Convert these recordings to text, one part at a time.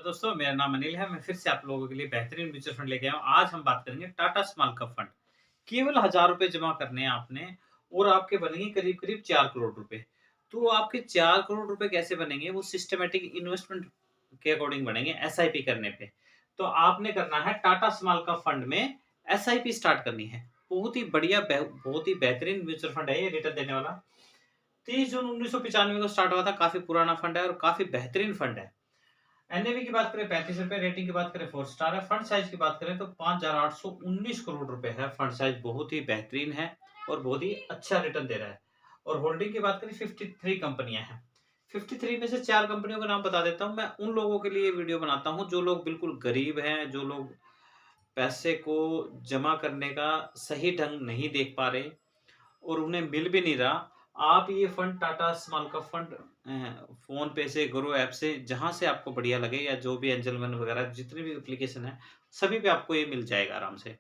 दोस्तों, मेरा नाम अनिल है। मैं फिर से आप लोगों के लिए बेहतरीन म्यूचुअल फंड लेके आया हूँ। आज हम बात करेंगे टाटा स्मॉल कैप फंड। केवल ₹1000 जमा करने हैं आपने और आपके बनेंगे करीब-करीब 4 करोड़ रुपए। तो आपके 4 करोड़ रुपए कैसे बनेंगे? वो सिस्टमैटिक इन्वेस्टमेंट के अकॉर्डिंग बनेंगे एसआईपी करने पे। तो आपने करना है टाटा स्मॉल कैप फंड में एसआईपी स्टार्ट करनी है। बहुत ही बढ़िया बहुत ही बेहतरीन म्यूचुअल फंड है ये रिटर्न देने वाला। 30 जून 1995 को स्टार्ट हुआ था। काफ़ी पुराना फंड है और काफ़ी बेहतरीन फंड है। एनएवी की बात करें ₹35, रेटिंग की बात करें 4 स्टार है, फंड साइज की बात करें तो 5,819 करोड़ रुपए है। फंड साइज बहुत ही बेहतरीन है और बहुत ही अच्छा रिटर्न दे रहा है। और होल्डिंग की बात करें 53 कंपनियां हैं। 53 में से 4 कंपनियों का नाम बता देता हूं। मैं उन लोगों के लिए वीडियो बनाता हूं जो लोग बिल्कुल गरीब हैं, जो लोग पैसे को जमा करने का सही ढंग नहीं देख पा रहे और उन्हें मिल भी नहीं रहा। आप ये fund Tata small cap fund phone पे से, ग्रो ऐप से, जहाँ से आपको बढ़िया लगे या जो भी एंजल वन वगैरह जितनी भी एप्लीकेशन है, सभी पे आपको ये मिल जाएगा आराम से।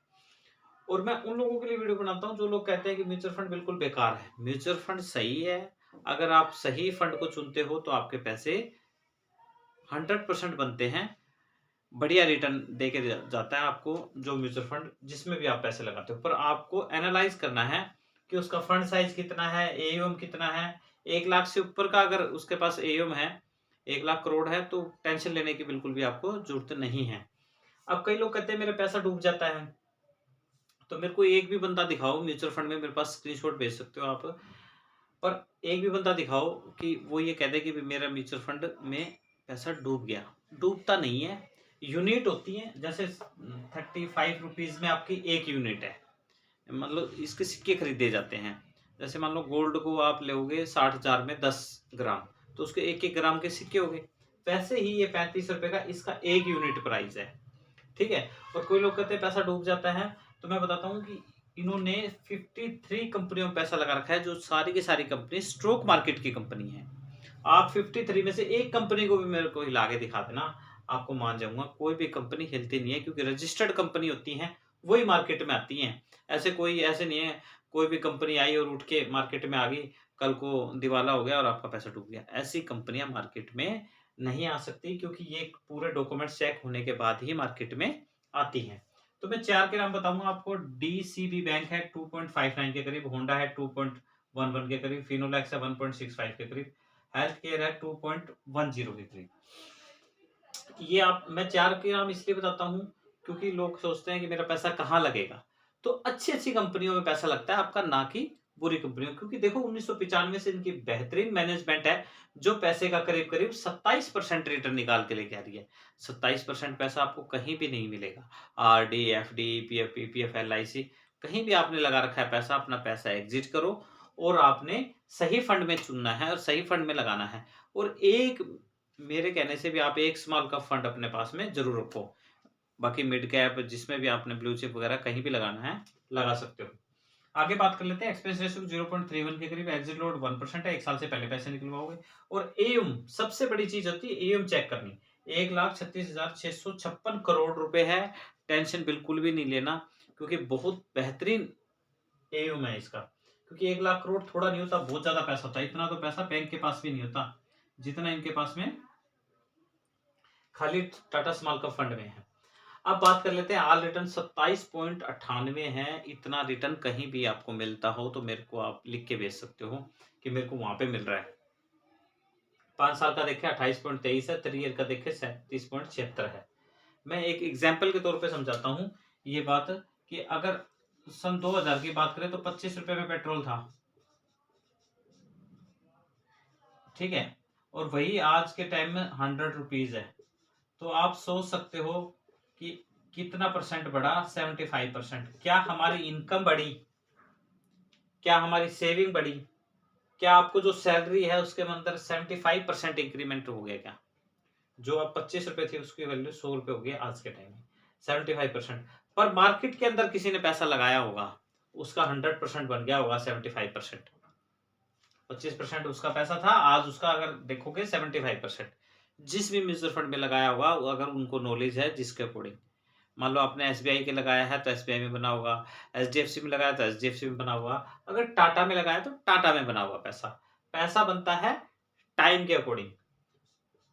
और मैं उन लोगों के लिए वीडियो बनाता हूँ जो लोग कहते हैं कि म्यूचुअल फंड बिल्कुल बेकार है। म्यूचुअल फंड सही है, अगर आप सही फंड को चुनते हो तो आपके पैसे 100% बनते हैं। बढ़िया रिटर्न देके जाता है आपको जो म्यूचुअल फंड जिसमें भी आप पैसे लगाते हो। पर आपको एनालाइज़ करना है कि उसका फंड साइज़ कितना है, एयूएम कितना है। 1 लाख से ऊपर का अगर उसके पास एयूएम है, 1 लाख करोड़ है, तो टेंशन लेने की बिल्कुल भी आपको ज़रूरत नहीं है। अब कई लोग कहते हैं मेरा पैसा डूब जाता है, तो मेरे को एक भी बंदा दिखाओ म्यूचुअल फंड में, मेरे पास स्क्रीनशॉट भेज सकते हो आप। पर एक भी बंदा दिखाओ कि वो ये कह दे कि मेरा म्यूचुअल फंड में पैसा डूब गया। डूबता नहीं है। यूनिट होती है, जैसे 35 रुपीज़ में आपकी 1 यूनिट है। मतलब इसके सिक्के खरीदे जाते हैं। जैसे मान लो गोल्ड को आप लोगे 60,000 में 10 ग्राम, तो उसके 1-1 ग्राम के सिक्के हो गए। वैसे ही ये ₹35 का इसका 1 यूनिट प्राइस है। ठीक है? और कोई लोग कहते हैं पैसा डूब जाता है, तो मैं बताता हूँ कि इन्होंने 53 कंपनियों में पैसा लगा रखा है, जो सारी की सारी कंपनी स्टॉक मार्केट की कंपनी है। आप 53 में से एक कंपनी को भी मेरे को हिला के दिखा देना, आपको मान जाऊँगा। कोई भी कंपनी हिलती नहीं है, क्योंकि रजिस्टर्ड कंपनी होती हैं, वही मार्केट में आती हैं। ऐसे नहीं है, कोई भी कंपनी आई और उठ के मार्केट में आ गई, कल को दिवाला हो गया और आपका पैसा डूब गया। ऐसी कंपनियाँ मार्केट में नहीं आ सकती, क्योंकि ये पूरे डॉक्यूमेंट्स चेक होने के बाद ही मार्केट में आती हैं। तो मैं 4 के नाम बताऊँगा आपको। डीसीबी बैंक है 2.59 के करीब, होंडा है 2.11 के करीब, फिनोलेक्स है 1.65 के करीब, हेल्थ केयर है 2.10 के करीब। ये आप मैं 4 के नाम इसलिए बताता हूँ, क्योंकि लोग सोचते हैं कि मेरा पैसा कहाँ लगेगा। तो अच्छी-अच्छी कंपनियों में पैसा लगता है आपका, ना कि बुरी कंपनियों में। क्योंकि देखो 1995 से इनकी बेहतरीन मैनेजमेंट है, जो पैसे का करीब-करीब 27% रिटर्न निकाल के लेके आ रही है। 27% पैसा आपको कहीं भी नहीं मिलेगा। RD, FD, PF, PPF, LIC, कहीं भी आपने लगा रखा है पैसा, अपना पैसा एग्ज़िट करो और आपने सही फंड में चुनना है और सही फंड में लगाना है। और एक मेरे कहने से भी आप एक स्मॉल कैप फंड अपने पास में ज़रूर रखो। बाकी मिड कैप जिसमें भी आपने ब्लू चिप वगैरह कहीं भी लगाना है, लगा सकते हो। आगे बात कर लेते हैं। एक्सपेंस रेशियो 0.31 के करीब, एग्जिट लोड 1% है, 1 साल से पहले पैसे निकलवाओगे। और एयूम सबसे बड़ी चीज़ होती है, एयूम चेक करनी। 1,36,656 करोड़ रुपए है। टेंशन बिल्कुल भी नहीं लेना, क्योंकि बहुत बेहतरीन एयूम है इसका। क्योंकि 1 लाख करोड़ थोड़ा नहीं होता, बहुत ज़्यादा पैसा होता है। इतना तो पैसा बैंक के पास भी नहीं होता, जितना इनके पास में खाली टाटा स्मॉल कैप फंड में है। अब बात कर लेते हैं ऑल रिटर्न 27.98 है। इतना रिटर्न कहीं भी आपको मिलता हो तो मेरे को आप लिख के भेज सकते हो कि मेरे को वहां पे मिल रहा है। 5 साल का देखे 28.23 है, 3 ईयर का देखे 37.76 है। मैं एक एग्जाम्पल के तौर पे समझाता हूँ ये बात, कि अगर सन 2000 की बात करें तो 25 रुपए में पेट्रोल था। ठीक है? और वही आज के टाइम में 100 रुपीज है। तो आप सोच सकते हो कि कितना परसेंट बढ़ा। 75%। क्या हमारी इनकम बढ़ी? क्या हमारी सेविंग बढ़ी? क्या आपको जो सैलरी है उसके अंदर 75% इंक्रीमेंट हो गया क्या? जो अब 25 रुपए थी उसकी वैल्यू 100 रुपए हो गई आज के टाइम में। 75%। पर मार्केट के अंदर किसी ने पैसा लगाया होगा, उसका 100% बन गया होगा 75%। 25% उसका पैसा था, आज उसका अगर देखोगे 75%। जिस भी म्यूचुअल फंड में लगाया होगा, अगर उनको नॉलेज है जिसके अकॉर्डिंग, मान लो आपने एसबीआई के लगाया है तो एसबीआई में बना होगा, एचडीएफसी में लगाया तो एचडीएफसी में बना होगा, अगर टाटा में लगाया तो टाटा में बना होगा पैसा। पैसा बनता है टाइम के अकॉर्डिंग।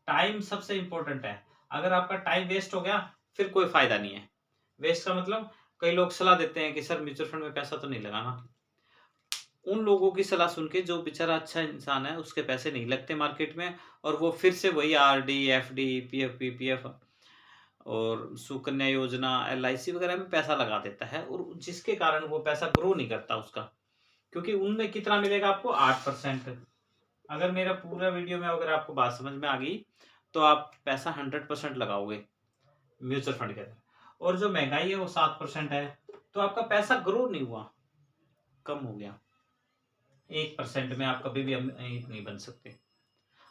टाइम सबसे इंपॉर्टेंट है। अगर आपका टाइम वेस्ट हो गया, फिर कोई फ़ायदा नहीं है। वेस्ट का मतलब कई लोग सलाह देते हैं कि सर म्यूचुअल फंड में पैसा तो नहीं लगाना। उन लोगों की सलाह सुन के जो बेचारा अच्छा इंसान है, उसके पैसे नहीं लगते मार्केट में और वो फिर से वही आरडी, एफडी, पीएफ, पीपीएफ और सुकन्या योजना, एलआईसी वगैरह में पैसा लगा देता है और जिसके कारण वो पैसा ग्रो नहीं करता उसका। क्योंकि उनमें कितना मिलेगा आपको 8%। अगर मेरा पूरा वीडियो में अगर आपको बात समझ में आ गई, तो आप पैसा 100% लगाओगे म्यूचुअल फंड के अंदर और जो महंगाई है वो 7% है, तो आपका पैसा ग्रो नहीं हुआ, कम हो गया। 1% में आप कभी भी अमीर नहीं बन सकते।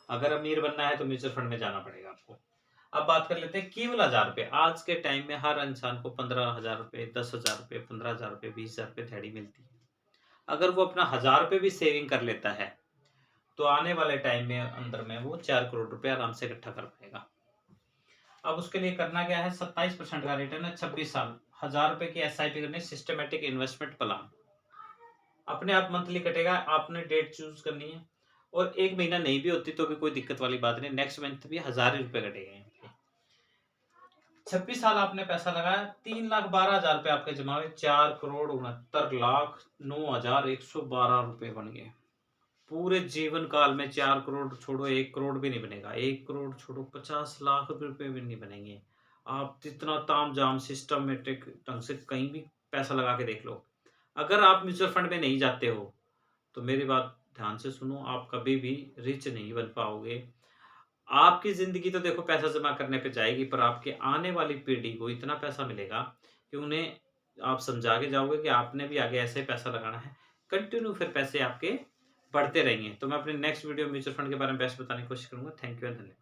अगर अमीर बनना है तो म्यूचुअल फंड में जाना पड़ेगा आपको। अब बात कर लेते हैं केवल 1000 रुपए। आज के टाइम में हर इंसान को 15,000 रुपए, 10,000 रुपए, 15,000 रुपए, 20,000 रुपए दिहाड़ी मिलती है। अगर वो अपना 1000 रुपए भी सेविंग कर लेता है, तो आने वाले टाइम में अंदर में वो 4 करोड़ रुपए आराम से इकट्ठा कर पाएगा। अब उसके लिए करना क्या है, 27% का रिटर्न है, 26 साल, 1000 रुपए की एसआईपी करनी, सिस्टमेटिक इन्वेस्टमेंट प्लान। अपने आप मंथली कटेगा, आपने डेट चूज करनी है और 1 महीना नहीं भी होती तो भी कोई दिक्कत वाली बात नहीं, नेक्स्ट मंथ भी 1000 रुपए कटेगा। 26 साल आपने पैसा लगाया, 3,12,000 रुपए आपके जमा हुए, 4,69,09,112 रुपए बन गए। पूरे जीवन काल में 4 करोड़ छोड़ो, 1 करोड़ भी नहीं बनेगा, 1 करोड़ छोड़ो, 50 लाख रुपए भी नहीं बनेंगे। आप जितना ताम झाम सिस्टमेटिक ढंग से कहीं भी पैसा लगा के देख लो, अगर आप म्यूचुअल फंड में नहीं जाते हो, तो मेरी बात ध्यान से सुनो, आप कभी भी रिच नहीं बन पाओगे। आपकी ज़िंदगी तो देखो पैसा जमा करने पे जाएगी, पर आपके आने वाली पीढ़ी को इतना पैसा मिलेगा कि उन्हें आप समझा के जाओगे कि आपने भी आगे ऐसे ही पैसा लगाना है। कंटिन्यू फिर पैसे आपके बढ़ते रहेंगे। तो मैं अपने नेक्स्ट वीडियो म्यूचुअल फंड के बारे में बेस्ट बताने की कोशिश करूँगा। थैंक यू एंड धन्यवाद।